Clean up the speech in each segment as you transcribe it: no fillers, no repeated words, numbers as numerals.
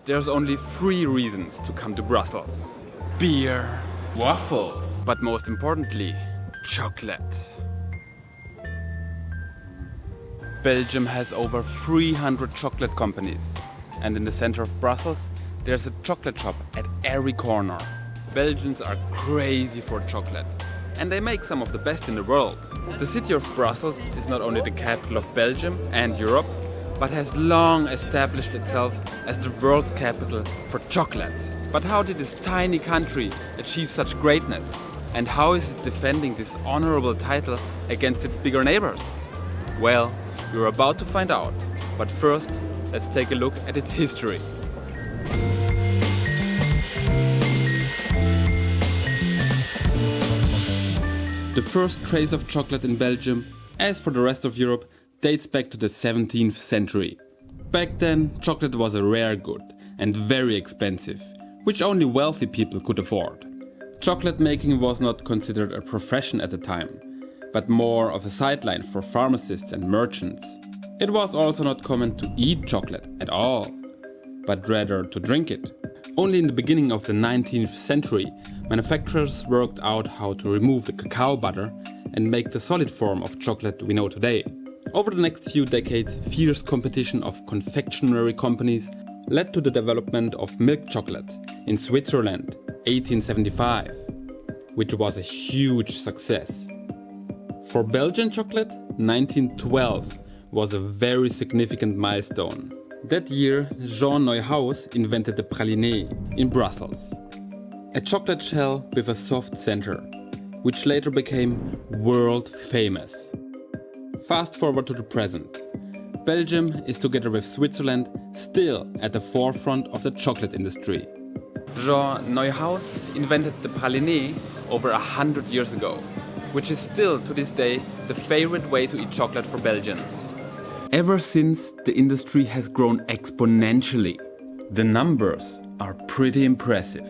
there's only 3 reasons to come to Brussels. Beer, waffles, but most importantly, chocolate. Belgium has over 300 chocolate companies, and in the center of Brussels there's a chocolate shop at every corner. Belgians are crazy for chocolate, and they make some of the best in the world. The city of Brussels is not only the capital of Belgium and Europe, but has long established itself as the world's capital for chocolate. But how did this tiny country achieve such greatness? And how is it defending this honorable title against its bigger neighbors? Well, you're about to find out. But first, let's take a look at its history. The first trace of chocolate in Belgium, as for the rest of Europe, dates back to the 17th century. Back then, chocolate was a rare good and very expensive, which only wealthy people could afford. Chocolate making was not considered a profession at the time, but more of a sideline for pharmacists and merchants. It was also not common to eat chocolate at all, but rather to drink it. Only in the beginning of the 19th century, manufacturers worked out how to remove the cacao butter and make the solid form of chocolate we know today. Over the next few decades, fierce competition of confectionery companies led to the development of milk chocolate in Switzerland, 1875, which was a huge success. For Belgian chocolate, 1912 was a very significant milestone. That year, Jean Neuhaus invented the praliné in Brussels. A chocolate shell with a soft center, which later became world famous. Fast forward to the present. Belgium is, together with Switzerland, still at the forefront of the chocolate industry. Jean Neuhaus invented the praliné over 100 years ago, which is still to this day the favorite way to eat chocolate for Belgians. Ever since, the industry has grown exponentially. The numbers are pretty impressive.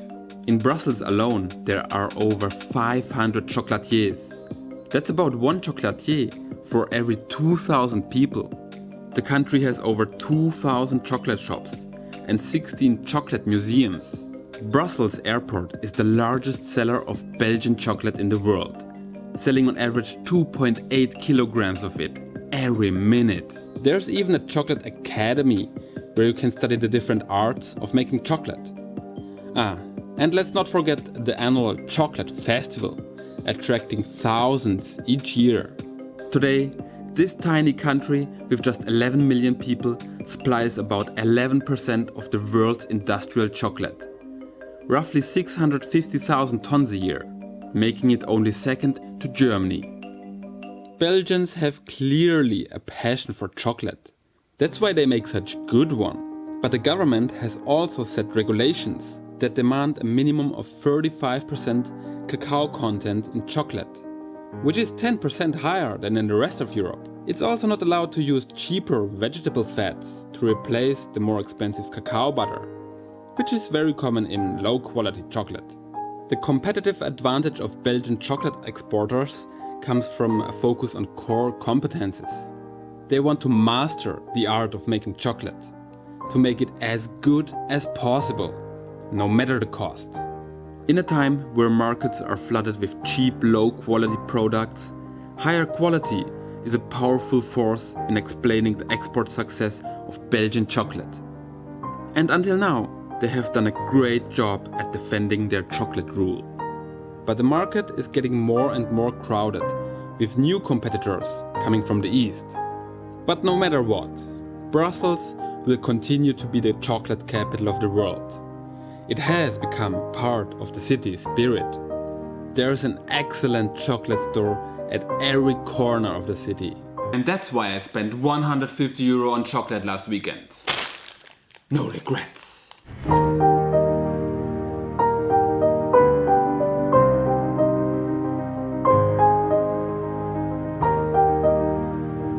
In Brussels alone, there are over 500 chocolatiers. That's about 1 chocolatier for every 2,000 people. The country has over 2,000 chocolate shops and 16 chocolate museums. Brussels Airport is the largest seller of Belgian chocolate in the world, selling on average 2.8 kilograms of it every minute. There's even a chocolate academy where you can study the different arts of making chocolate. And let's not forget the annual chocolate festival, attracting thousands each year. Today, this tiny country with just 11 million people supplies about 11% of the world's industrial chocolate, roughly 650,000 tons a year, making it only second to Germany. Belgians have clearly a passion for chocolate. That's why they make such good one. But the government has also set regulations that demand a minimum of 35% cacao content in chocolate, which is 10% higher than in the rest of Europe. It's also not allowed to use cheaper vegetable fats to replace the more expensive cacao butter, which is very common in low-quality chocolate. The competitive advantage of Belgian chocolate exporters comes from a focus on core competences. They want to master the art of making chocolate, to make it as good as possible, no matter the cost. In a time where markets are flooded with cheap, low-quality products, higher quality is a powerful force in explaining the export success of Belgian chocolate. And until now, they have done a great job at defending their chocolate rule. But the market is getting more and more crowded, with new competitors coming from the east. But no matter what, Brussels will continue to be the chocolate capital of the world. It has become part of the city's spirit. There's an excellent chocolate store at every corner of the city. And that's why I spent €150 on chocolate last weekend. No regrets.